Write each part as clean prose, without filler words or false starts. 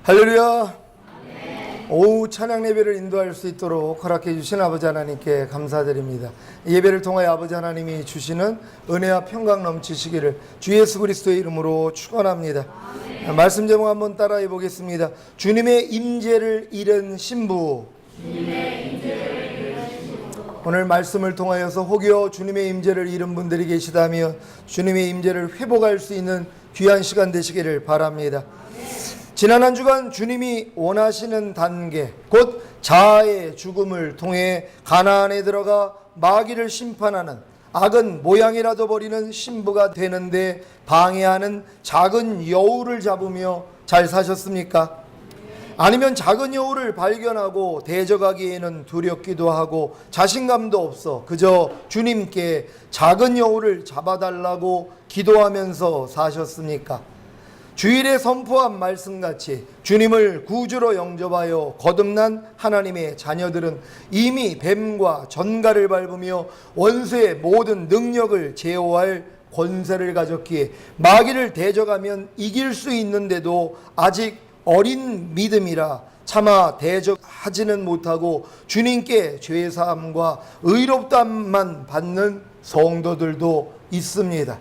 할렐루야. 오후 찬양 예배를 인도할 수 있도록 허락해 주신 아버지 하나님께 감사드립니다. 예배를 통하여 아버지 하나님이 주시는 은혜와 평강 넘치시기를 주 예수 그리스도의 이름으로 축원합니다. 말씀 제목 한번 따라해 보겠습니다. 주님의 임재를 잃은 신부. 오늘 말씀을 통하여서 혹여 주님의 임재를 잃은 분들이 계시다면 주님의 임재를 회복할 수 있는 귀한 시간 되시기를 바랍니다. 지난 한 주간 주님이 원하시는 단계, 곧 자아의 죽음을 통해 가나안에 들어가 마귀를 심판하는 악은 모양이라도 버리는 신부가 되는데 방해하는 작은 여우를 잡으며 잘 사셨습니까? 아니면 작은 여우를 발견하고 대적하기에는 두렵기도 하고 자신감도 없어 그저 주님께 작은 여우를 잡아달라고 기도하면서 사셨습니까? 주일에 선포한 말씀같이 주님을 구주로 영접하여 거듭난 하나님의 자녀들은 이미 뱀과 전갈을 밟으며 원수의 모든 능력을 제어할 권세를 가졌기에 마귀를 대적하면 이길 수 있는데도 아직 어린 믿음이라 차마 대적하지는 못하고 주님께 죄사함과 의롭다함만 받는 성도들도 있습니다.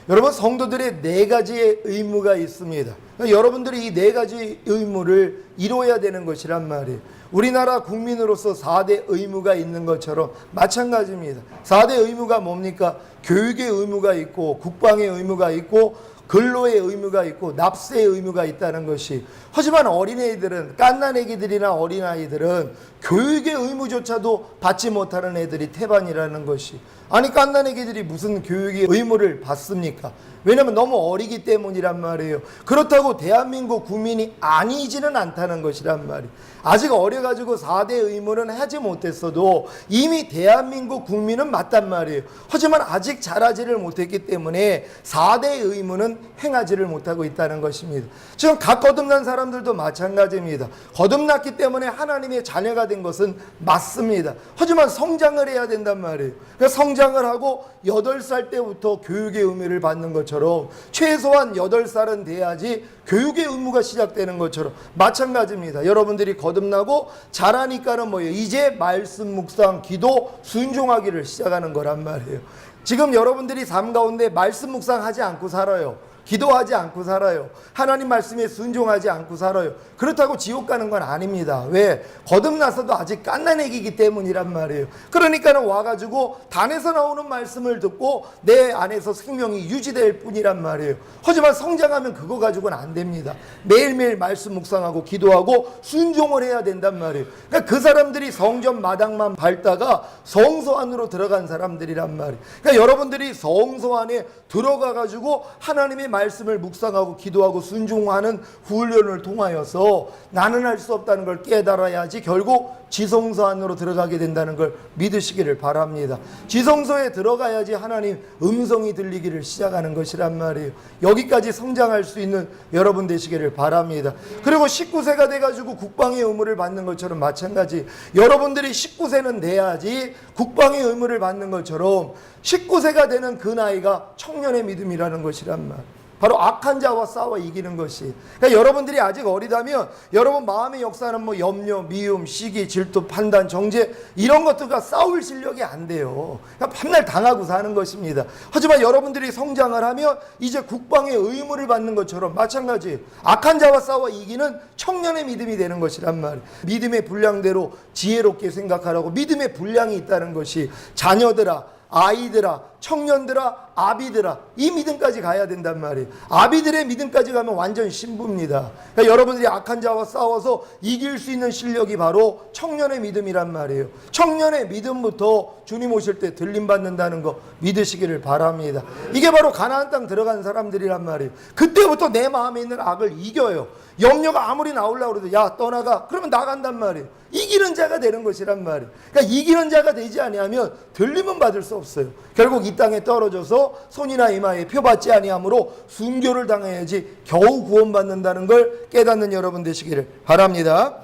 여러분, 성도들의 네 가지의 의무가 있습니다. 여러분들이 이 네 가지 의무를 이루어야 되는 것이란 말이에요. 우리나라 국민으로서 4대 의무가 있는 것처럼 마찬가지입니다. 4대 의무가 뭡니까? 교육의 의무가 있고 국방의 의무가 있고 근로의 의무가 있고 납세의 의무가 있다는 것이, 하지만 어린애들은, 갓난애기들이나 어린아이들은 교육의 의무조차도 받지 못하는 애들이 태반이라는 것이, 아니 갓난애기들이 무슨 교육의 의무를 받습니까? 왜냐하면 너무 어리기 때문이란 말이에요. 그렇다고 대한민국 국민이 아니지는 않다는 것이란 말이에요. 아직 어려가지고 4대 의무는 하지 못했어도 이미 대한민국 국민은 맞단 말이에요. 하지만 아직 자라지를 못했기 때문에 4대 의무는 행하지를 못하고 있다는 것입니다. 지금 각 거듭난 사람들도 마찬가지입니다. 거듭났기 때문에 하나님의 자녀가 된 것은 맞습니다. 하지만 성장을 해야 된단 말이에요. 그러니까 성장을 하고 8살 때부터 교육의 의무를 받는 것처럼 최소한 8살은 돼야지 교육의 의무가 시작되는 것처럼 마찬가지입니다. 여러분들이 거듭나고 자라니까는 뭐예요? 이제 말씀 묵상, 기도, 순종하기를 시작하는 거란 말이에요. 지금 여러분들이 삶 가운데 말씀 묵상하지 않고 살아요. 기도하지 않고 살아요. 하나님 말씀에 순종하지 않고 살아요. 그렇다고 지옥 가는 건 아닙니다. 왜? 거듭나서도 아직 갓난애기이기 때문이란 말이에요. 그러니까는 와가지고 단에서 나오는 말씀을 듣고 내 안에서 생명이 유지될 뿐이란 말이에요. 하지만 성장하면 그거 가지고는 안 됩니다. 매일매일 말씀 묵상하고 기도하고 순종을 해야 된단 말이에요. 그러니까 그 사람들이 성전 마당만 밟다가 성소 안으로 들어간 사람들이란 말이에요. 그러니까 여러분들이 성소 안에 들어가가지고 하나님의 말씀을 묵상하고 기도하고 순종하는 훈련을 통하여서 나는 할 수 없다는 걸 깨달아야지 결국 지성소 안으로 들어가게 된다는 걸 믿으시기를 바랍니다. 지성소에 들어가야지 하나님 음성이 들리기를 시작하는 것이란 말이에요. 여기까지 성장할 수 있는 여러분 되시기를 바랍니다. 그리고 19세가 돼가지고 국방의 의무를 받는 것처럼 마찬가지, 여러분들이 19세는 돼야지 국방의 의무를 받는 것처럼 19세가 되는 그 나이가 청년의 믿음이라는 것이란 말이에요. 바로 악한 자와 싸워 이기는 것이. 그러니까 여러분들이 아직 어리다면 여러분 마음의 역사는 뭐 염려, 미움, 시기, 질투, 판단, 정죄 이런 것들과 싸울 실력이 안 돼요. 그러니까 밤날 당하고 사는 것입니다. 하지만 여러분들이 성장을 하면 이제 국방의 의무를 받는 것처럼 마찬가지, 악한 자와 싸워 이기는 청년의 믿음이 되는 것이란 말이에요. 믿음의 분량대로 지혜롭게 생각하라고. 믿음의 분량이 있다는 것이 자녀들아, 아이들아, 청년들아, 아비들아, 이 믿음까지 가야 된단 말이에요. 아비들의 믿음까지 가면 완전 신부입니다. 그러니까 여러분들이 악한 자와 싸워서 이길 수 있는 실력이 바로 청년의 믿음이란 말이에요. 청년의 믿음부터 주님 오실 때 들림받는다는 거 믿으시기를 바랍니다. 이게 바로 가나안 땅 들어간 사람들이란 말이에요. 그때부터 내 마음에 있는 악을 이겨요. 염려가 아무리 나오려고 해도 야 떠나가, 그러면 나간단 말이에요. 이기는 자가 되는 것이란 말이에요. 그러니까 이기는 자가 되지 아니하면 들림은 받을 수 없어요. 결국 이 땅에 떨어져서 손이나 이마에 표받지 아니하므로 순교를 당해야지 겨우 구원받는다는 걸 깨닫는 여러분 되시기를 바랍니다.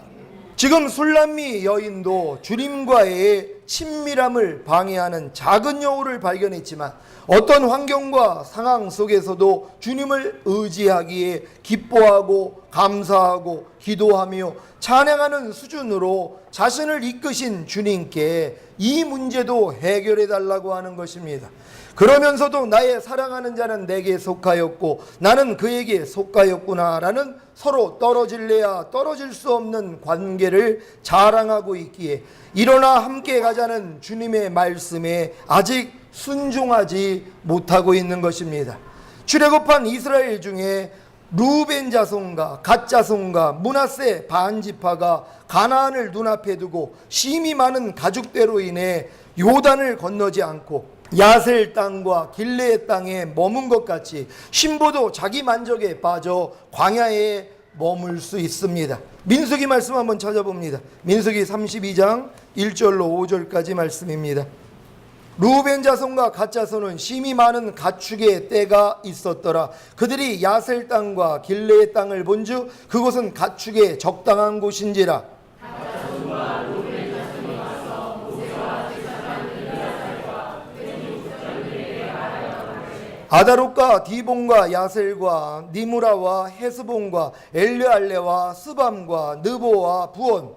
지금 술람미 여인도 주님과의 친밀함을 방해하는 작은 여우를 발견했지만 어떤 환경과 상황 속에서도 주님을 의지하기에 기뻐하고 감사하고 기도하며 찬양하는 수준으로 자신을 이끄신 주님께 이 문제도 해결해 달라고 하는 것입니다. 그러면서도 나의 사랑하는 자는 내게 속하였고 나는 그에게 속하였구나라는 서로 떨어질래야 떨어질 수 없는 관계를 자랑하고 있기에 일어나 함께 가자는 주님의 말씀에 아직 순종하지 못하고 있는 것입니다. 출애굽한 이스라엘 중에 루벤 자손과 갓 자손과 므낫세 반 지파가 가나안을 눈앞에 두고 심히 많은 가축대로 인해 요단을 건너지 않고 야셀 땅과 길르의 땅에 머문 것 같이 신보도 자기 만족에 빠져 광야에 머물 수 있습니다. 민수기 말씀 한번 찾아봅니다. 민수기 32장 1절로 5절까지 말씀입니다. 루벤 자손과 갓 자손은 심히 많은 가축의 떼가 있었더라. 그들이 야셀 땅과 길르의 땅을 본즉 그곳은 가축의 적당한 곳인지라. 아다롯과 디본과 야셀과 니무라와 헤스본과 엘르알레와 스밤과 느보와 부온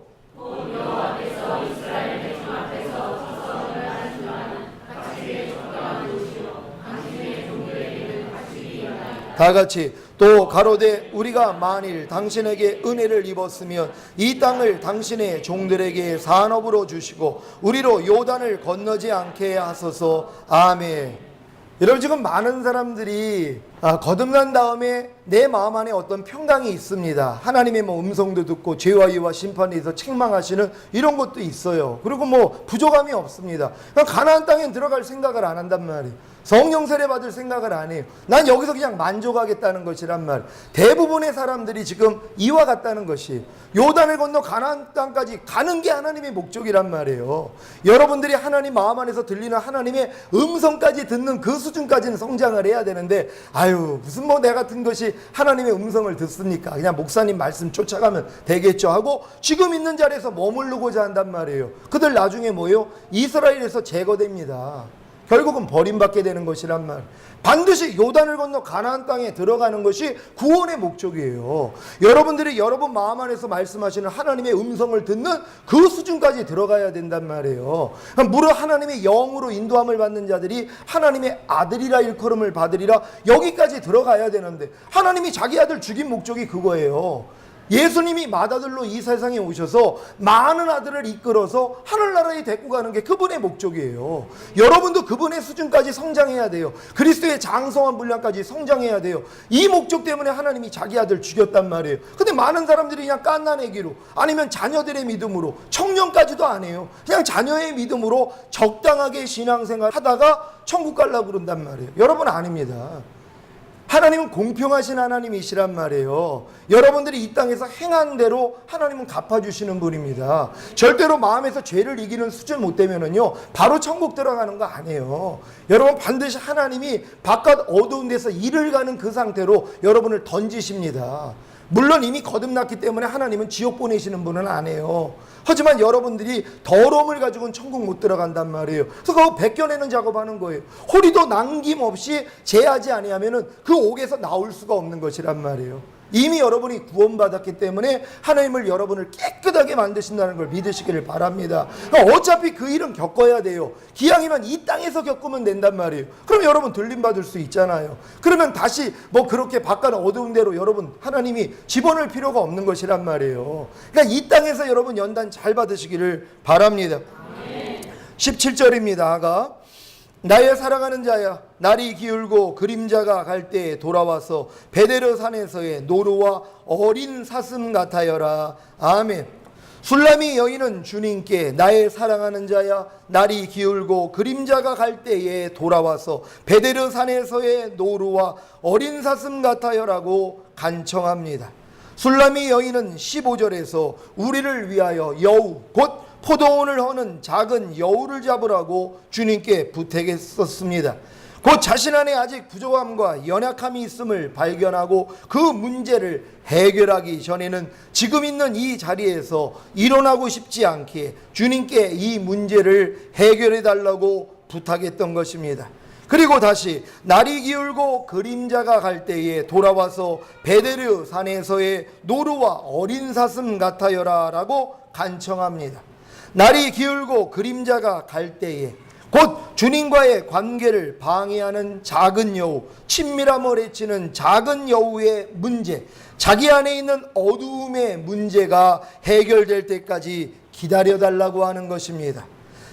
다같이 또 가로되 우리가 만일 당신에게 은혜를 입었으면 이 땅을 당신의 종들에게 산업으로 주시고 우리로 요단을 건너지 않게 하소서. 아멘. 여러분, 지금 많은 사람들이 거듭난 다음에 내 마음 안에 어떤 평강이 있습니다. 하나님의 음성도 듣고 죄와 이와 심판에 대해서 책망하시는 이런 것도 있어요. 그리고 부족함이 없습니다. 가나안 땅에 들어갈 생각을 안 한단 말이에요. 성령 세례 받을 생각을 안 해요. 난 여기서 그냥 만족하겠다는 것이란 말. 대부분의 사람들이 지금 이와 같다는 것이 요단을 건너 가나안 땅까지 가는 게 하나님의 목적이란 말이에요. 여러분들이 하나님 마음 안에서 들리는 하나님의 음성까지 듣는 그 수준까지는 성장을 해야 되는데 무슨 내 같은 것이 하나님의 음성을 듣습니까? 그냥 목사님 말씀 쫓아가면 되겠죠 하고 지금 있는 자리에서 머무르고자 한단 말이에요. 그들 나중에 뭐예요? 이스라엘에서 제거됩니다. 결국은 버림받게 되는 것이란 말. 반드시 요단을 건너 가나안 땅에 들어가는 것이 구원의 목적이에요. 여러분들이 여러분 마음 안에서 말씀하시는 하나님의 음성을 듣는 그 수준까지 들어가야 된단 말이에요. 무릇 하나님의 영으로 인도함을 받는 자들이 하나님의 아들이라 일컬음을 받으리라, 여기까지 들어가야 되는데 하나님이 자기 아들 죽인 목적이 그거예요. 예수님이 맏아들로 이 세상에 오셔서 많은 아들을 이끌어서 하늘나라에 데리고 가는 게 그분의 목적이에요. 여러분도 그분의 수준까지 성장해야 돼요. 그리스도의 장성한 분량까지 성장해야 돼요. 이 목적 때문에 하나님이 자기 아들 죽였단 말이에요. 근데 많은 사람들이 그냥 깐난애기로 아니면 자녀들의 믿음으로, 청년까지도 안 해요. 그냥 자녀의 믿음으로 적당하게 신앙생활 하다가 천국 가려고 그런단 말이에요. 여러분, 아닙니다. 하나님은 공평하신 하나님이시란 말이에요. 여러분들이 이 땅에서 행한 대로 하나님은 갚아주시는 분입니다. 절대로 마음에서 죄를 이기는 수준 못 되면은요, 바로 천국 들어가는 거 아니에요. 여러분, 반드시 하나님이 바깥 어두운 데서 일을 가는 그 상태로 여러분을 던지십니다. 물론 이미 거듭났기 때문에 하나님은 지옥 보내시는 분은 아니에요. 하지만 여러분들이 더러움을 가지고는 천국 못 들어간단 말이에요. 그래서 그거 벗겨내는 작업하는 거예요. 호리도 남김없이 제하지 아니하면은 그 옥에서 나올 수가 없는 것이란 말이에요. 이미 여러분이 구원받았기 때문에 하나님을 여러분을 깨끗하게 만드신다는 걸 믿으시기를 바랍니다. 어차피 그 일은 겪어야 돼요. 기왕이면 이 땅에서 겪으면 된단 말이에요. 그럼 여러분 들림받을 수 있잖아요. 그러면 다시 그렇게 바깥 어두운 데로 여러분 하나님이 집어넣을 필요가 없는 것이란 말이에요. 그러니까 이 땅에서 여러분 연단 잘 받으시기를 바랍니다. 17절입니다. 아가 나의 사랑하는 자야, 날이 기울고 그림자가 갈 때에 돌아와서 베데르 산에서의 노루와 어린 사슴 같아여라. 아멘. 술람이 여인은 주님께 나의 사랑하는 자야, 날이 기울고 그림자가 갈 때에 돌아와서 베데르 산에서의 노루와 어린 사슴 같아여라고 간청합니다. 술람이 여인은 15절에서 우리를 위하여 여우 곧 포도원을 허는 작은 여우를 잡으라고 주님께 부탁했었습니다. 곧 자신 안에 아직 부족함과 연약함이 있음을 발견하고 그 문제를 해결하기 전에는 지금 있는 이 자리에서 일어나고 싶지 않기에 주님께 이 문제를 해결해 달라고 부탁했던 것입니다. 그리고 다시 날이 기울고 그림자가 갈 때에 돌아와서 베데르 산에서의 노루와 어린 사슴 같아여라 라고 간청합니다. 날이 기울고 그림자가 갈 때에 곧 주님과의 관계를 방해하는 작은 여우, 친밀함을 해치는 작은 여우의 문제, 자기 안에 있는 어두움의 문제가 해결될 때까지 기다려달라고 하는 것입니다.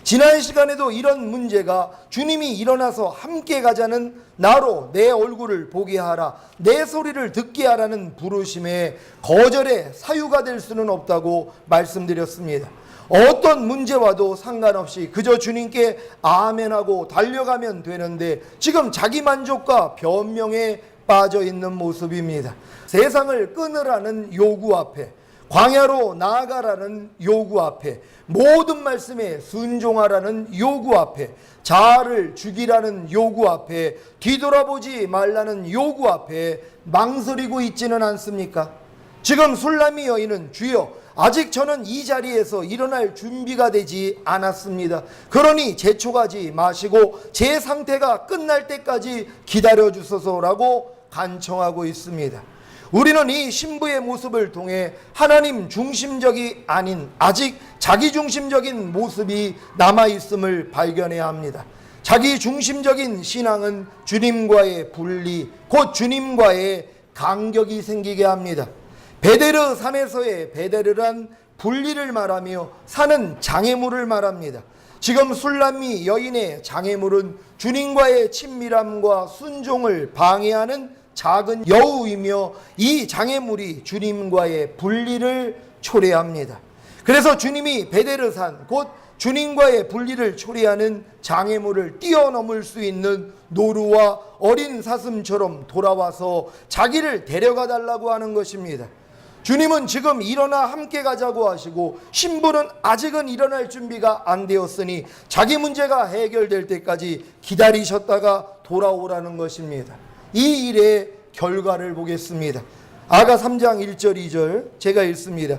지난 시간에도 이런 문제가 주님이 일어나서 함께 가자는 나로 내 얼굴을 보게 하라, 내 소리를 듣게 하라는 부르심에 거절의 사유가 될 수는 없다고 말씀드렸습니다. 어떤 문제와도 상관없이 그저 주님께 아멘하고 달려가면 되는데 지금 자기 만족과 변명에 빠져 있는 모습입니다. 세상을 끊으라는 요구 앞에, 광야로 나아가라는 요구 앞에, 모든 말씀에 순종하라는 요구 앞에, 자아를 죽이라는 요구 앞에, 뒤돌아보지 말라는 요구 앞에 망설이고 있지는 않습니까? 지금 술람이 여인은 주여 아직 저는 이 자리에서 일어날 준비가 되지 않았습니다. 그러니 재촉하지 마시고 제 상태가 끝날 때까지 기다려 주소서라고 간청하고 있습니다. 우리는 이 신부의 모습을 통해 하나님 중심적이 아닌 아직 자기 중심적인 모습이 남아있음을 발견해야 합니다. 자기 중심적인 신앙은 주님과의 분리, 곧 주님과의 간격이 생기게 합니다. 베데르 산에서의 베데르란 분리를 말하며 산은 장애물을 말합니다. 지금 술람미 여인의 장애물은 주님과의 친밀함과 순종을 방해하는 작은 여우이며 이 장애물이 주님과의 분리를 초래합니다. 그래서 주님이 베데르산 곧 주님과의 분리를 초래하는 장애물을 뛰어넘을 수 있는 노루와 어린 사슴처럼 돌아와서 자기를 데려가 달라고 하는 것입니다. 주님은 지금 일어나 함께 가자고 하시고 신부는 아직은 일어날 준비가 안 되었으니 자기 문제가 해결될 때까지 기다리셨다가 돌아오라는 것입니다. 이 일의 결과를 보겠습니다. 아가 3장 1절 2절 제가 읽습니다.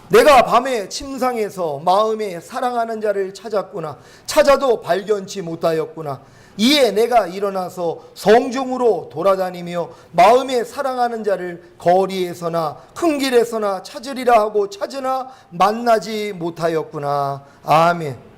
내가 밤에 침상에서 마음에 사랑하는 자를 찾았구나. 찾아도 발견치 못하였구나. 이에 내가 일어나서 성중으로 돌아다니며 마음에 사랑하는 자를 거리에서나 큰 길에서나 찾으리라 하고 찾으나 만나지 못하였구나. 아멘.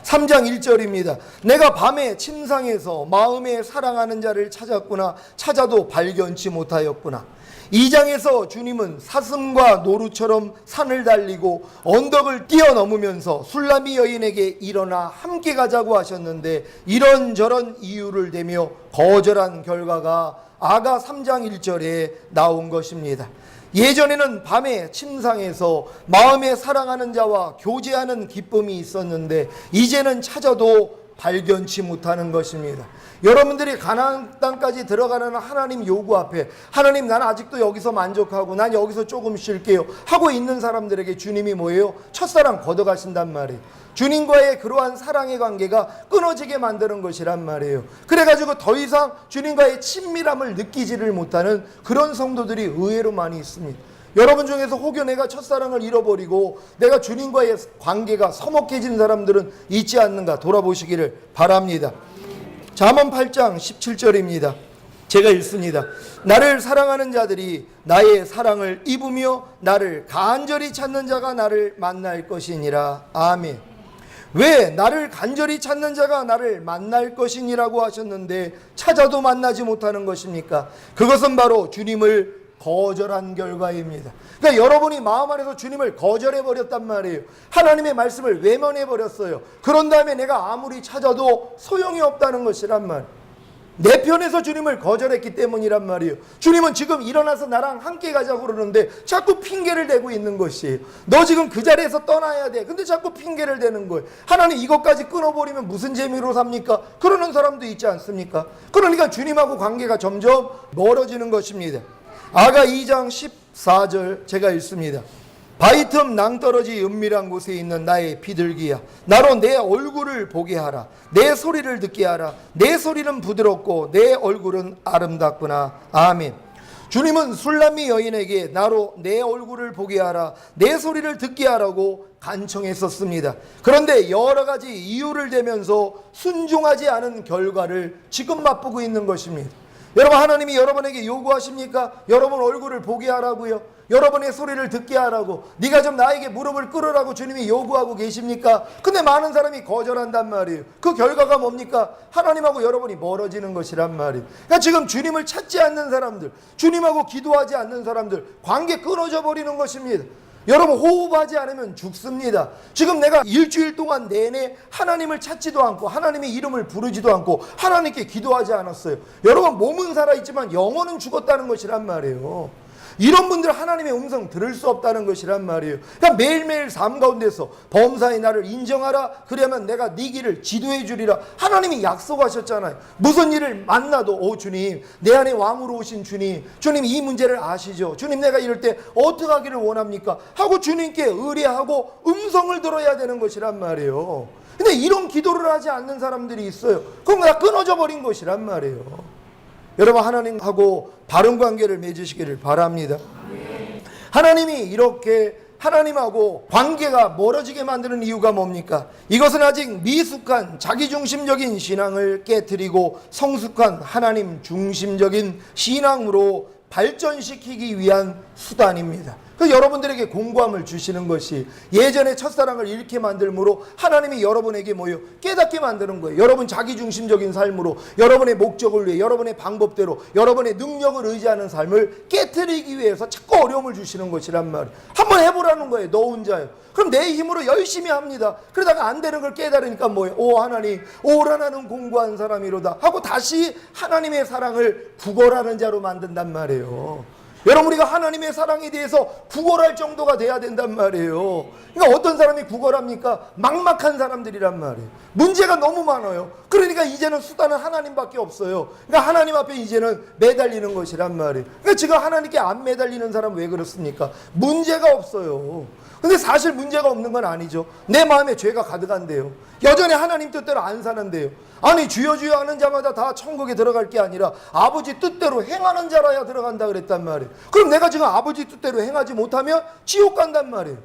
3장 1절입니다. 내가 밤에 침상에서 마음에 사랑하는 자를 찾았구나. 찾아도 발견치 못하였구나. 2장에서 주님은 사슴과 노루처럼 산을 달리고 언덕을 뛰어넘으면서 술람미 여인에게 일어나 함께 가자고 하셨는데 이런저런 이유를 대며 거절한 결과가 아가 3장 1절에 나온 것입니다. 예전에는 밤에 침상에서 마음에 사랑하는 자와 교제하는 기쁨이 있었는데 이제는 찾아도 발견치 못하는 것입니다. 여러분들이 가나안 땅까지 들어가는 하나님 요구 앞에 하나님 나는 아직도 여기서 만족하고 난 여기서 조금 쉴게요 하고 있는 사람들에게 주님이 뭐예요? 첫사랑 걷어가신단 말이에요. 주님과의 그러한 사랑의 관계가 끊어지게 만드는 것이란 말이에요. 그래가지고 더 이상 주님과의 친밀함을 느끼지를 못하는 그런 성도들이 의외로 많이 있습니다. 여러분 중에서 혹여 내가 첫사랑을 잃어버리고 내가 주님과의 관계가 서먹해진 사람들은 있지 않는가 돌아보시기를 바랍니다. 잠언 8장 17절입니다. 제가 읽습니다. 나를 사랑하는 자들이 나의 사랑을 입으며 나를 간절히 찾는 자가 나를 만날 것이니라. 아멘. 왜 나를 간절히 찾는 자가 나를 만날 것이니라고 하셨는데 찾아도 만나지 못하는 것입니까? 그것은 바로 주님을 거절한 결과입니다. 그러니까 여러분이 마음 안에서 주님을 거절해버렸단 말이에요. 하나님의 말씀을 외면해버렸어요. 그런 다음에 내가 아무리 찾아도 소용이 없다는 것이란 말. 내 편에서 주님을 거절했기 때문이란 말이에요. 주님은 지금 일어나서 나랑 함께 가자고 그러는데 자꾸 핑계를 대고 있는 것이에요. 너 지금 그 자리에서 떠나야 돼. 근데 자꾸 핑계를 대는 거예요. 하나님 이것까지 끊어버리면 무슨 재미로 삽니까? 그러는 사람도 있지 않습니까? 그러니까 주님하고 관계가 점점 멀어지는 것입니다. 아가 2장 14절 제가 읽습니다. 바위 틈 낭떠러지 은밀한 곳에 있는 나의 비둘기야, 나로 내 얼굴을 보게 하라. 내 소리를 듣게 하라. 내 소리는 부드럽고 내 얼굴은 아름답구나. 아멘. 주님은 술람미 여인에게 나로 내 얼굴을 보게 하라, 내 소리를 듣게 하라고 간청했었습니다. 그런데 여러 가지 이유를 대면서 순종하지 않은 결과를 지금 맛보고 있는 것입니다. 여러분, 하나님이 여러분에게 요구하십니까? 여러분 얼굴을 보게 하라고요? 여러분의 소리를 듣게 하라고, 네가 좀 나에게 무릎을 꿇으라고 주님이 요구하고 계십니까? 근데 많은 사람이 거절한단 말이에요. 그 결과가 뭡니까? 하나님하고 여러분이 멀어지는 것이란 말이에요. 그러니까 지금 주님을 찾지 않는 사람들, 주님하고 기도하지 않는 사람들, 관계 끊어져 버리는 것입니다. 여러분, 호흡하지 않으면 죽습니다. 지금 내가 일주일 동안 내내 하나님을 찾지도 않고 하나님의 이름을 부르지도 않고 하나님께 기도하지 않았어요. 여러분, 몸은 살아있지만 영혼은 죽었다는 것이란 말이에요. 이런 분들 하나님의 음성 들을 수 없다는 것이란 말이에요. 그러니까 매일매일 삶 가운데서 범사의 나를 인정하라. 그러면 내가 네 길을 지도해 주리라. 하나님이 약속하셨잖아요. 무슨 일을 만나도 주님, 내 안에 왕으로 오신 주님, 주님 이 문제를 아시죠? 주님, 내가 이럴 때 어떻게 하기를 원합니까? 하고 주님께 의뢰하고 음성을 들어야 되는 것이란 말이에요. 근데 이런 기도를 하지 않는 사람들이 있어요. 그럼 다 끊어져 버린 것이란 말이에요. 여러분, 하나님하고 바른 관계를 맺으시기를 바랍니다. 하나님이 이렇게 하나님하고 관계가 멀어지게 만드는 이유가 뭡니까? 이것은 아직 미숙한 자기중심적인 신앙을 깨트리고 성숙한 하나님 중심적인 신앙으로 발전시키기 위한 수단입니다. 그 여러분들에게 공고함을 주시는 것이 예전에 첫사랑을 잃게 만들므로 하나님이 여러분에게 뭐요? 깨닫게 만드는 거예요. 여러분 자기중심적인 삶으로, 여러분의 목적을 위해, 여러분의 방법대로, 여러분의 능력을 의지하는 삶을 깨트리기 위해서 자꾸 어려움을 주시는 것이란 말이에요. 한번 해보라는 거예요. 너 혼자요. 그럼 내 힘으로 열심히 합니다. 그러다가 안 되는 걸 깨달으니까 뭐예요? 오 하나님, 오라 나는 공고한 사람이로다 하고 다시 하나님의 사랑을 구걸하는 자로 만든단 말이에요. 여러분, 우리가 하나님의 사랑에 대해서 구걸할 정도가 돼야 된단 말이에요. 그러니까 어떤 사람이 구걸합니까? 막막한 사람들이란 말이에요. 문제가 너무 많아요. 그러니까 이제는 수단은 하나님밖에 없어요. 그러니까 하나님 앞에 이제는 매달리는 것이란 말이에요. 그러니까 지금 하나님께 안 매달리는 사람 왜 그렇습니까? 문제가 없어요. 근데 사실 문제가 없는 건 아니죠. 내 마음에 죄가 가득한데요. 여전히 하나님 뜻대로 안 사는데요. 아니, 주여 주여 하는 자마다 다 천국에 들어갈 게 아니라 아버지 뜻대로 행하는 자라야 들어간다 그랬단 말이에요. 그럼 내가 지금 아버지 뜻대로 행하지 못하면 지옥 간단 말이에요.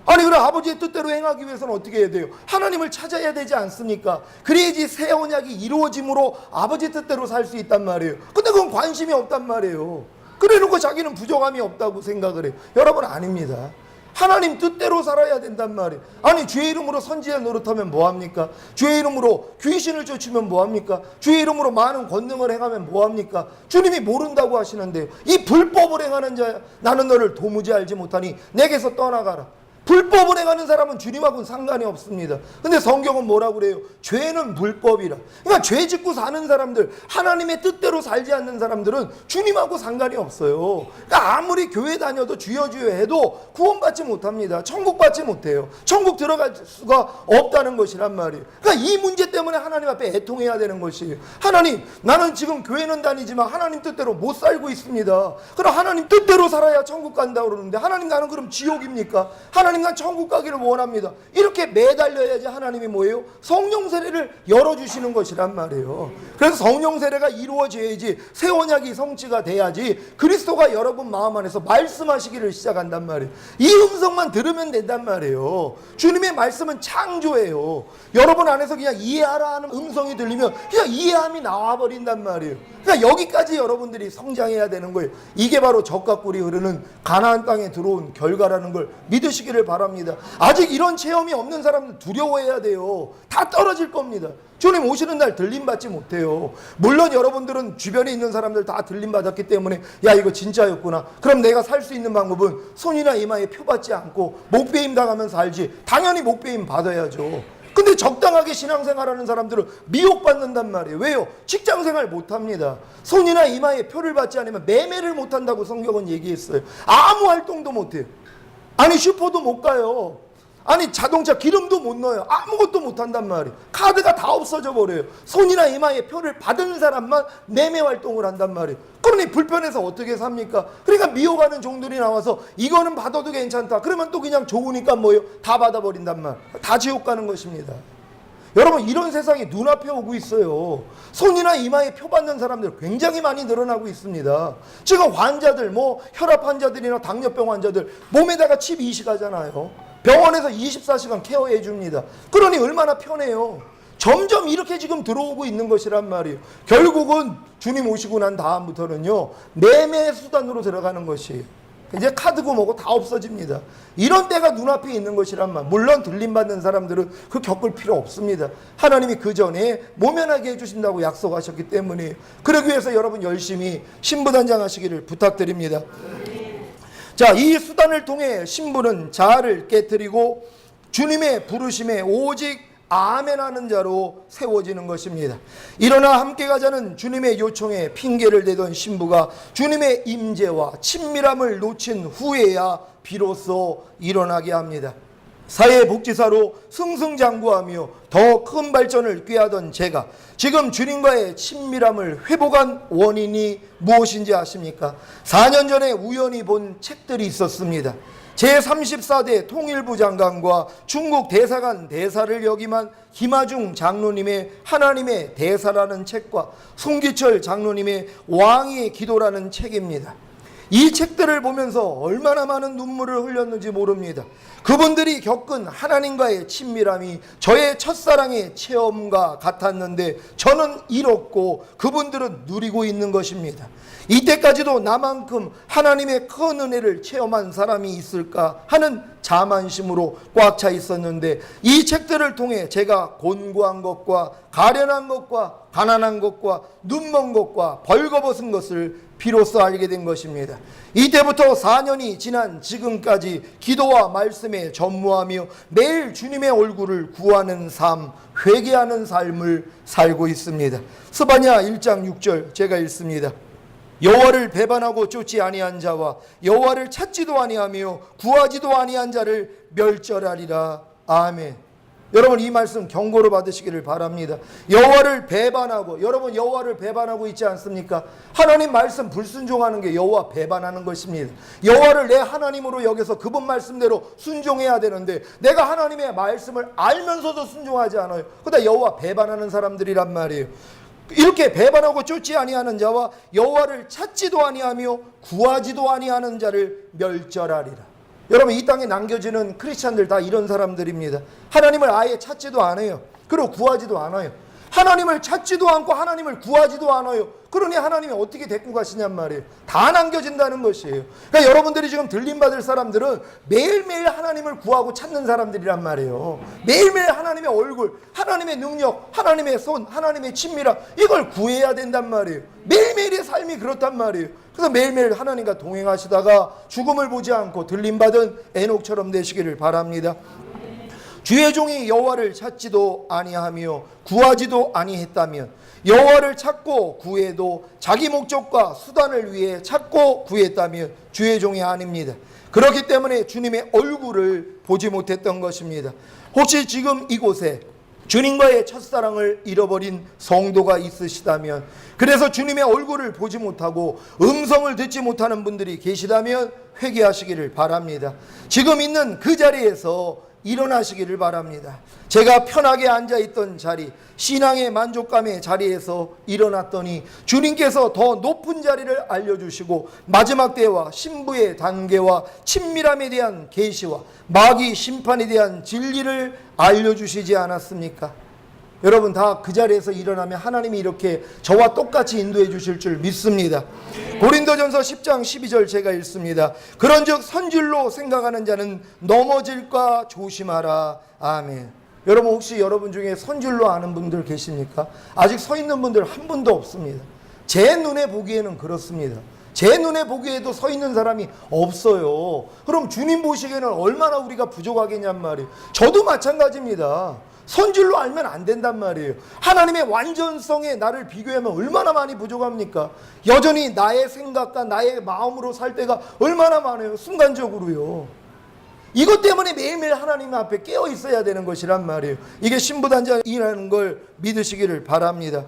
아니, 그럼 아버지의 뜻대로 행하기 위해서는 어떻게 해야 돼요? 하나님을 찾아야 되지 않습니까? 그래야지 새 언약이 이루어짐으로 아버지 뜻대로 살 수 있단 말이에요. 근데 그건 관심이 없단 말이에요. 그래놓고 자기는 부족함이 없다고 생각을 해요. 여러분, 아닙니다. 하나님 뜻대로 살아야 된단 말이에요. 아니, 주의 이름으로 선지자 노릇하면 뭐합니까? 주의 이름으로 귀신을 쫓으면 뭐합니까? 주의 이름으로 많은 권능을 행하면 뭐합니까? 주님이 모른다고 하시는데요. 이 불법을 행하는 자야, 나는 너를 도무지 알지 못하니 내게서 떠나가라. 불법을 행하는 사람은 주님하고는 상관이 없습니다. 근데 성경은 뭐라고 그래요? 죄는 불법이라. 그러니까 죄 짓고 사는 사람들, 하나님의 뜻대로 살지 않는 사람들은 주님하고 상관이 없어요. 그러니까 아무리 교회 다녀도 주여 주여 해도 구원받지 못합니다. 천국 받지 못해요. 천국 들어갈 수가 없다는 것이란 말이에요. 그러니까 이 문제 때문에 하나님 앞에 애통해야 되는 것이에요. 하나님, 나는 지금 교회는 다니지만 하나님 뜻대로 못 살고 있습니다. 그럼 하나님 뜻대로 살아야 천국 간다고 그러는데, 하나님, 나는 그럼 지옥입니까? 하나님, 난 천국 가기를 원합니다. 이렇게 매달려야지 하나님이 뭐예요? 성령 세례를 열어주시는 것이란 말이에요. 그래서 성령 세례가 이루어져야지 새 언약이 성취가 돼야지 그리스도가 여러분 마음 안에서 말씀하시기를 시작한단 말이에요. 이 음성만 들으면 된단 말이에요. 주님의 말씀은 창조예요. 여러분 안에서 그냥 이해하라 하는 음성이 들리면 그냥 이해함이 나와버린단 말이에요. 그러니까 여기까지 여러분들이 성장해야 되는 거예요. 이게 바로 젖과 꿀이 흐르는 가나안 땅에 들어온 결과라는 걸 믿으시기를 바랍니다. 아직 이런 체험이 없는 사람은 두려워해야 돼요. 다 떨어질 겁니다. 주님 오시는 날 들림받지 못해요. 물론 여러분들은 주변에 있는 사람들 다 들림받았기 때문에 야, 이거 진짜였구나. 그럼 내가 살 수 있는 방법은 손이나 이마에 표받지 않고 목배임 당하면서 살지. 당연히 목배임 받아야죠. 근데 적당하게 신앙생활하는 사람들은 미혹받는단 말이에요. 왜요? 직장생활 못합니다. 손이나 이마에 표를 받지 않으면 매매를 못한다고 성경은 얘기했어요. 아무 활동도 못해요. 아니, 슈퍼도 못 가요. 아니 자동차 기름도 못 넣어요. 아무것도 못 한단 말이에요. 카드가 다 없어져 버려요. 손이나 이마에 표를 받은 사람만 매매 활동을 한단 말이에요. 그러니 불편해서 어떻게 삽니까? 그러니까 미워가는 종들이 나와서 이거는 받아도 괜찮다. 그러면 또 그냥 좋으니까 뭐예요? 다 받아버린단 말. 다 지옥 가는 것입니다. 여러분, 이런 세상이 눈앞에 오고 있어요. 손이나 이마에 표 받는 사람들 굉장히 많이 늘어나고 있습니다. 지금 환자들, 뭐 혈압 환자들이나 당뇨병 환자들 몸에다가 칩 이식하잖아요. 병원에서 24시간 케어해 줍니다. 그러니 얼마나 편해요. 점점 이렇게 지금 들어오고 있는 것이란 말이에요. 결국은 주님 오시고 난 다음부터는요, 매매 수단으로 들어가는 것이에요. 이제 카드고 뭐고 다 없어집니다. 이런 때가 눈앞에 있는 것이란 말. 물론 들림받는 사람들은 그 겪을 필요 없습니다. 하나님이 그 전에 모면하게 해주신다고 약속하셨기 때문에. 그러기 위해서 여러분 열심히 신부단장하시기를 부탁드립니다. 자, 이 수단을 통해 신부는 자아를 깨뜨리고 주님의 부르심에 오직 아멘하는 자로 세워지는 것입니다. 일어나 함께 가자는 주님의 요청에 핑계를 대던 신부가 주님의 임재와 친밀함을 놓친 후에야 비로소 일어나게 합니다. 사회복지사로 승승장구하며 더 큰 발전을 꾀하던 제가 지금 주님과의 친밀함을 회복한 원인이 무엇인지 아십니까? 4년 전에 우연히 본 책들이 있었습니다. 제34대 통일부 장관과 중국 대사관 대사를 역임한 김하중 장로님의 하나님의 대사라는 책과 송기철 장로님의 왕의 기도라는 책입니다. 이 책들을 보면서 얼마나 많은 눈물을 흘렸는지 모릅니다. 그분들이 겪은 하나님과의 친밀함이 저의 첫사랑의 체험과 같았는데 저는 잃었고 그분들은 누리고 있는 것입니다. 이때까지도 나만큼 하나님의 큰 은혜를 체험한 사람이 있을까 하는 자만심으로 꽉 차 있었는데 이 책들을 통해 제가 곤고한 것과 가련한 것과 가난한 것과 눈먼 것과 벌거벗은 것을 비로소 알게 된 것입니다. 이때부터 4년이 지난 지금까지 기도와 말씀에 전무하며 매일 주님의 얼굴을 구하는 삶, 회개하는 삶을 살고 있습니다. 스바냐 1장 6절 제가 읽습니다. 여호와를 배반하고 쫓지 아니한 자와 여호와를 찾지도 아니하며 구하지도 아니한 자를 멸절하리라. 아멘. 여러분, 이 말씀 경고로 받으시기를 바랍니다. 여호와를 배반하고, 여러분 여호와를 배반하고 있지 않습니까? 하나님 말씀 불순종하는 게 여호와 배반하는 것입니다. 여호와를 내 하나님으로 여겨서 그분 말씀대로 순종해야 되는데 내가 하나님의 말씀을 알면서도 순종하지 않아요. 그러다 여호와 배반하는 사람들이란 말이에요. 이렇게 배반하고 쫓지 아니하는 자와 여호와를 찾지도 아니하며 구하지도 아니하는 자를 멸절하리라. 여러분, 이 땅에 남겨지는 크리스찬들 다 이런 사람들입니다. 하나님을 아예 찾지도 않아요. 그리고 구하지도 않아요. 하나님을 찾지도 않고 하나님을 구하지도 않아요. 그러니 하나님이 어떻게 데리고 가시냔 말이에요. 다 남겨진다는 것이에요. 그러니까 여러분들이 지금 들림받을 사람들은 매일매일 하나님을 구하고 찾는 사람들이란 말이에요. 매일매일 하나님의 얼굴, 하나님의 능력, 하나님의 손, 하나님의 친밀함, 이걸 구해야 된단 말이에요. 매일매일의 삶이 그렇단 말이에요. 그래서 매일매일 하나님과 동행하시다가 죽음을 보지 않고 들림받은 에녹처럼 되시기를 바랍니다. 주의 종이 여호와를 찾지도 아니하며 구하지도 아니했다면 여호와를 찾고 구해도 자기 목적과 수단을 위해 찾고 구했다면 주의 종이 아닙니다. 그렇기 때문에 주님의 얼굴을 보지 못했던 것입니다. 혹시 지금 이곳에 주님과의 첫사랑을 잃어버린 성도가 있으시다면, 그래서 주님의 얼굴을 보지 못하고 음성을 듣지 못하는 분들이 계시다면 회개하시기를 바랍니다. 지금 있는 그 자리에서 일어나시기를 바랍니다. 제가 편하게 앉아있던 자리, 신앙의 만족감의 자리에서 일어났더니 주님께서 더 높은 자리를 알려주시고 마지막 때와 신부의 단계와 친밀함에 대한 계시와 마귀 심판에 대한 진리를 알려주시지 않았습니까? 여러분, 다 그 자리에서 일어나면 하나님이 이렇게 저와 똑같이 인도해 주실 줄 믿습니다. 고린도전서 10장 12절 제가 읽습니다. 그런즉 선질로 생각하는 자는 넘어질까 조심하라. 아멘. 여러분, 혹시 여러분 중에 선질로 아는 분들 계십니까? 아직 서 있는 분들 한 분도 없습니다. 제 눈에 보기에는 그렇습니다. 제 눈에 보기에도 서 있는 사람이 없어요. 그럼 주님 보시기에는 얼마나 우리가 부족하겠냔 말이에요. 저도 마찬가지입니다. 선질로 알면 안 된단 말이에요. 하나님의 완전성에 나를 비교하면 얼마나 많이 부족합니까? 여전히 나의 생각과 나의 마음으로 살 때가 얼마나 많아요. 순간적으로요. 이것 때문에 매일매일 하나님 앞에 깨어 있어야 되는 것이란 말이에요. 이게 신부단장이라는 걸 믿으시기를 바랍니다.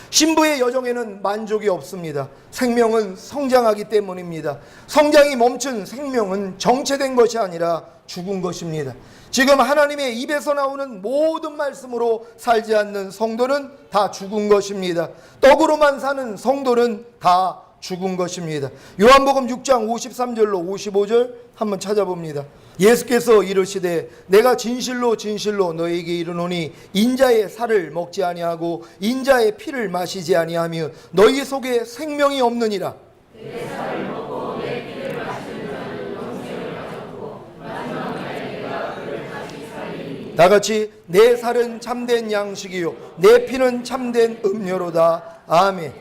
신부의 여정에는 만족이 없습니다. 생명은 성장하기 때문입니다. 성장이 멈춘 생명은 정체된 것이 아니라 죽은 것입니다. 지금 하나님의 입에서 나오는 모든 말씀으로 살지 않는 성도는 다 죽은 것입니다. 떡으로만 사는 성도는 다 죽은 것입니다. 요한복음 6장 53절로 55절 한번 찾아봅니다. 예수께서 이르시되 내가 진실로 진실로 너에게 이르노니 인자의 살을 먹지 아니하고 인자의 피를 마시지 아니하며 너희 속에 생명이 없느니라. 내 살을 먹고 내 피를 마시는 자는 영생을 가졌고 마지막 날에 내가 그를 다시 살리리니. 다 같이 내 살은 참된 양식이요 내 피는 참된 음료로다. 아멘.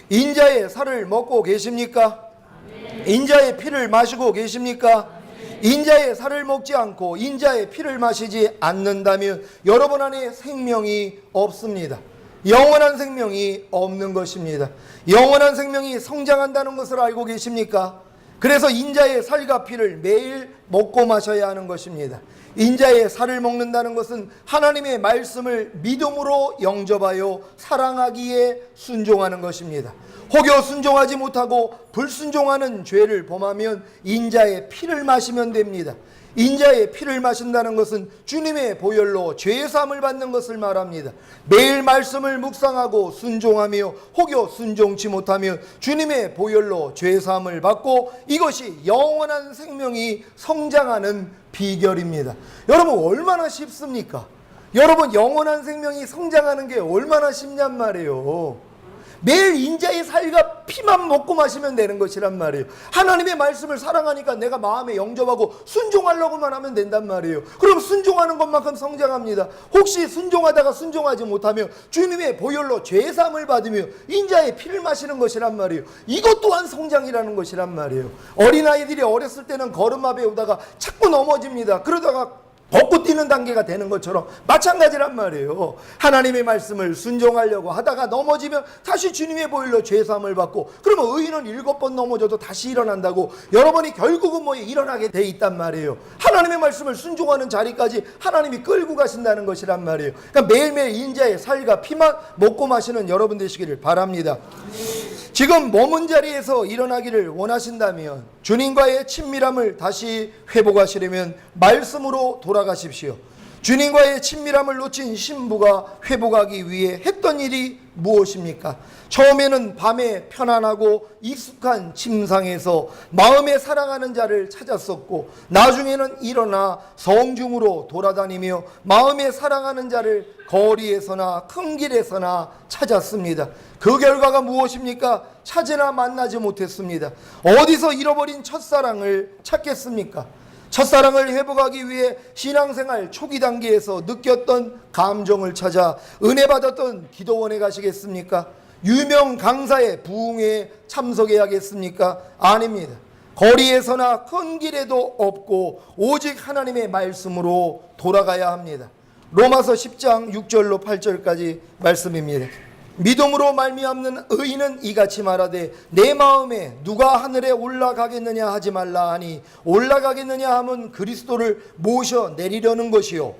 인자의 살을 먹고 계십니까? 아멘. 인자의 피를 마시고 계십니까? 인자의 살을 먹지 않고 인자의 피를 마시지 않는다면 여러분 안에 생명이 없습니다. 영원한 생명이 없는 것입니다. 영원한 생명이 성장한다는 것을 알고 계십니까? 그래서 인자의 살과 피를 매일 먹고 마셔야 하는 것입니다. 인자의 살을 먹는다는 것은 하나님의 말씀을 믿음으로 영접하여 사랑하기에 순종하는 것입니다. 혹여 순종하지 못하고 불순종하는 죄를 범하면 인자의 피를 마시면 됩니다. 인자의 피를 마신다는 것은 주님의 보혈로 죄사함을 받는 것을 말합니다. 매일 말씀을 묵상하고 순종하며 혹여 순종치 못하며 주님의 보혈로 죄사함을 받고 이것이 영원한 생명이 성장하는 비결입니다. 여러분 얼마나 쉽습니까? 여러분 영원한 생명이 성장하는 게 얼마나 쉽냔 말이에요. 매일 인자의 살과 피만 먹고 마시면 되는 것이란 말이에요. 하나님의 말씀을 사랑하니까 내가 마음에 영접하고 순종하려고만 하면 된단 말이에요. 그럼 순종하는 것만큼 성장합니다. 혹시 순종하다가 순종하지 못하면 주님의 보혈로 죄사함을 받으며 인자의 피를 마시는 것이란 말이에요. 이것 또한 성장이라는 것이란 말이에요. 어린아이들이 어렸을 때는 걸음마 배우다가 자꾸 넘어집니다. 그러다가 벚꽃 뛰는 단계가 되는 것처럼 마찬가지란 말이에요. 하나님의 말씀을 순종하려고 하다가 넘어지면 다시 주님의 보혈로 죄사함을 받고 그러면 의인은 7번 넘어져도 다시 일어난다고 여러분이 결국은 일어나게 돼 있단 말이에요. 하나님의 말씀을 순종하는 자리까지 하나님이 끌고 가신다는 것이란 말이에요. 그러니까 매일매일 인자의 살과 피만 먹고 마시는 여러분 되시기를 바랍니다. 지금 머문 자리에서 일어나기를 원하신다면 주님과의 친밀함을 다시 회복하시려면 말씀으로 돌아가십시오. 주님과의 친밀함을 놓친 신부가 회복하기 위해 했던 일이 무엇입니까? 처음에는 밤에 편안하고 익숙한 침상에서 마음에 사랑하는 자를 찾았었고 나중에는 일어나 성중으로 돌아다니며 마음에 사랑하는 자를 거리에서나 큰 길에서나 찾았습니다. 그 결과가 무엇입니까? 찾으나 만나지 못했습니다. 어디서 잃어버린 첫사랑을 찾겠습니까? 첫사랑을 회복하기 위해 신앙생활 초기 단계에서 느꼈던 감정을 찾아 은혜 받았던 기도원에 가시겠습니까? 유명 강사의 부흥회에 참석해야겠습니까? 아닙니다. 거리에서나 큰 길에도 없고 오직 하나님의 말씀으로 돌아가야 합니다. 로마서 10장 6절로 8절까지 말씀입니다. 믿음으로 말미암는 의인은 이같이 말하되 내 마음에 누가 하늘에 올라가겠느냐 하지 말라 하니 올라가겠느냐 하면 그리스도를 모셔 내리려는 것이요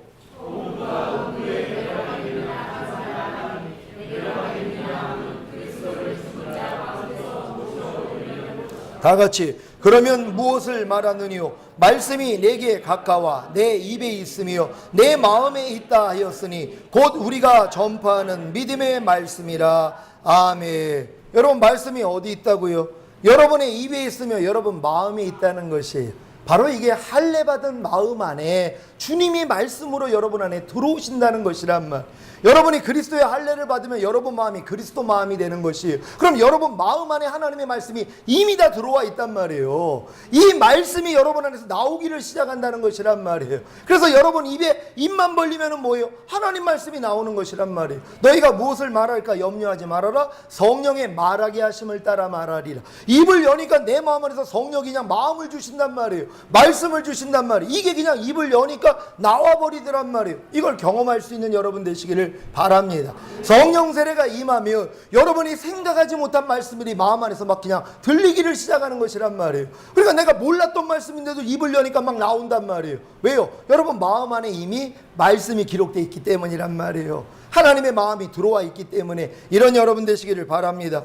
다 같이 그러면 무엇을 말하느니요 말씀이 내게 가까워 내 입에 있으며 내 마음에 있다 하였으니 곧 우리가 전파하는 믿음의 말씀이라. 아멘. 여러분 말씀이 어디 있다고요? 여러분의 입에 있으며 여러분 마음에 있다는 것이에요. 바로 이게 할례 받은 마음 안에 주님이 말씀으로 여러분 안에 들어오신다는 것이란 말. 여러분이 그리스도의 할례를 받으면 여러분 마음이 그리스도 마음이 되는 것이에요. 그럼 여러분 마음 안에 하나님의 말씀이 이미 다 들어와 있단 말이에요. 이 말씀이 여러분 안에서 나오기를 시작한다는 것이란 말이에요. 그래서 여러분 입만 벌리면 뭐예요? 하나님 말씀이 나오는 것이란 말이에요. 너희가 무엇을 말할까 염려하지 말아라. 성령의 말하게 하심을 따라 말하리라. 입을 여니까 내 마음 안에서 성령이 그냥 마음을 주신단 말이에요. 말씀을 주신단 말이에요. 이게 그냥 입을 여니까 나와버리더란 말이에요. 이걸 경험할 수 있는 여러분 되시기를 바랍니다. 성령 세례가 임하면 여러분이 생각하지 못한 말씀들이 마음 안에서 막 그냥 들리기를 시작하는 것이란 말이에요. 그러니까 내가 몰랐던 말씀인데도 입을 여니까 막 나온단 말이에요. 왜요? 여러분 마음 안에 이미 말씀이 기록되어 있기 때문이란 말이에요. 하나님의 마음이 들어와 있기 때문에 이런 여러분 되시기를 바랍니다.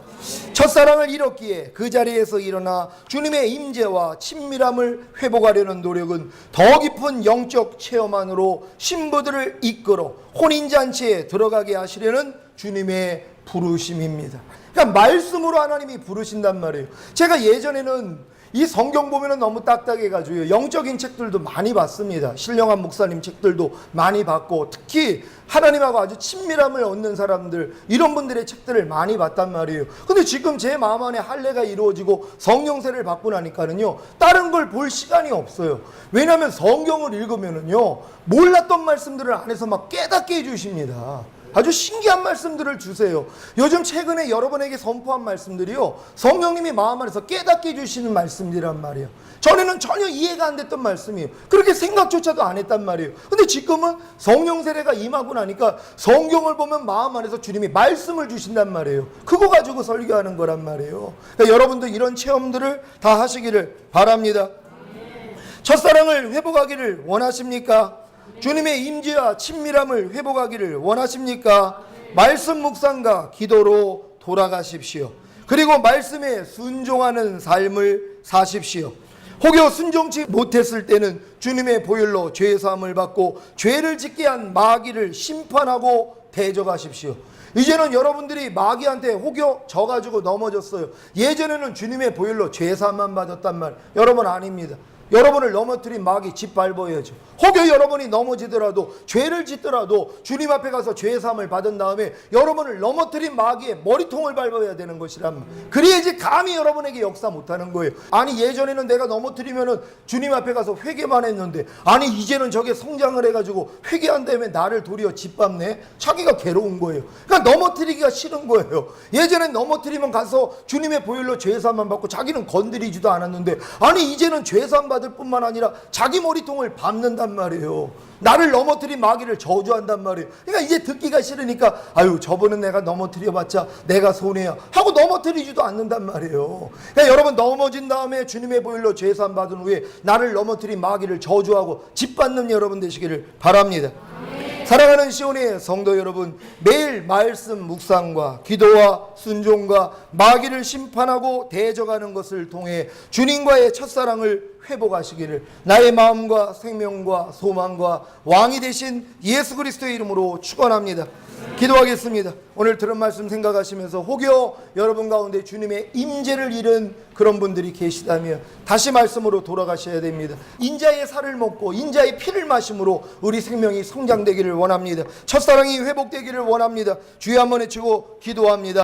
첫사랑을 잃었기에 그 자리에서 일어나 주님의 임재와 친밀함을 회복하려는 노력은 더 깊은 영적 체험 안으로 신부들을 이끌어 혼인잔치에 들어가게 하시려는 주님의 부르심입니다. 그러니까 말씀으로 하나님이 부르신단 말이에요. 제가 예전에는 이 성경 보면은 너무 딱딱해가지고 영적인 책들도 많이 봤습니다. 신령한 목사님 책들도 많이 봤고, 특히 하나님하고 아주 친밀함을 얻는 사람들, 이런 분들의 책들을 많이 봤단 말이에요. 근데 지금 제 마음 안에 할례가 이루어지고 성령세를 받고 나니까는요, 다른 걸 볼 시간이 없어요. 왜냐하면 성경을 읽으면은요, 몰랐던 말씀들을 안에서 막 깨닫게 해주십니다. 아주 신기한 말씀들을 주세요. 요즘 최근에 여러분에게 선포한 말씀들이요, 성령님이 마음 안에서 깨닫게 해주시는 말씀들이란 말이에요. 전에는 전혀 이해가 안 됐던 말씀이에요. 그렇게 생각조차도 안 했단 말이에요. 근데 지금은 성령 세례가 임하고 나니까 성경을 보면 마음 안에서 주님이 말씀을 주신단 말이에요. 그거 가지고 설교하는 거란 말이에요. 그러니까 여러분도 이런 체험들을 다 하시기를 바랍니다. 첫사랑을 회복하기를 원하십니까? 주님의 임재와 친밀함을 회복하기를 원하십니까? 말씀 묵상과 기도로 돌아가십시오. 그리고 말씀에 순종하는 삶을 사십시오. 혹여 순종치 못했을 때는 주님의 보혈로 죄사함을 받고 죄를 짓게 한 마귀를 심판하고 대적하십시오. 이제는 여러분들이 마귀한테 혹여 져가지고 넘어졌어요. 예전에는 주님의 보혈로 죄사함만 받았단 말, 여러분 아닙니다. 여러분을 넘어뜨린 마귀 짓밟아야죠. 혹여 여러분이 넘어지더라도, 죄를 짓더라도 주님 앞에 가서 죄사함을 받은 다음에 여러분을 넘어뜨린 마귀의 머리통을 밟아야 되는 것이란 말. 그래야지 감히 여러분에게 역사 못하는 거예요. 아니 예전에는 내가 넘어뜨리면은 주님 앞에 가서 회개만 했는데, 아니 이제는 저게 성장을 해가지고 회개한 다음에 나를 도리어 짓밟네. 자기가 괴로운 거예요. 그러니까 넘어뜨리기가 싫은 거예요. 예전엔 넘어뜨리면 가서 주님의 보혈로 죄사함만 받고 자기는 건드리지도 않았는데, 아니 이제는 죄사함 받을 뿐만 아니라 자기 머리통을 밟는단 말이에요. 나를 넘어뜨린 마귀를 저주한단 말이에요. 그러니까 이제 듣기가 싫으니까 아유 저번은 내가 넘어뜨려봤자 내가 손해야 하고 넘어뜨리지도 않는단 말이에요. 그러니까 여러분 넘어진 다음에 주님의 보혈로 죄사함 받은 후에 나를 넘어뜨린 마귀를 저주하고 짓밟는 여러분 되시기를 바랍니다. 사랑하는 시온의 성도 여러분, 매일 말씀 묵상과 기도와 순종과 마귀를 심판하고 대적하는 것을 통해 주님과의 첫사랑을 회복하시기를 나의 마음과 생명과 소망과 왕이 되신 예수 그리스도의 이름으로 축원합니다. 기도하겠습니다. 오늘 들은 말씀 생각하시면서 혹여 여러분 가운데 주님의 임재를 잃은 그런 분들이 계시다면 다시 말씀으로 돌아가셔야 됩니다. 인자의 살을 먹고 인자의 피를 마심으로 우리 생명이 성장되기를 원합니다. 첫사랑이 회복되기를 원합니다. 주여 한번 외치고 기도합니다.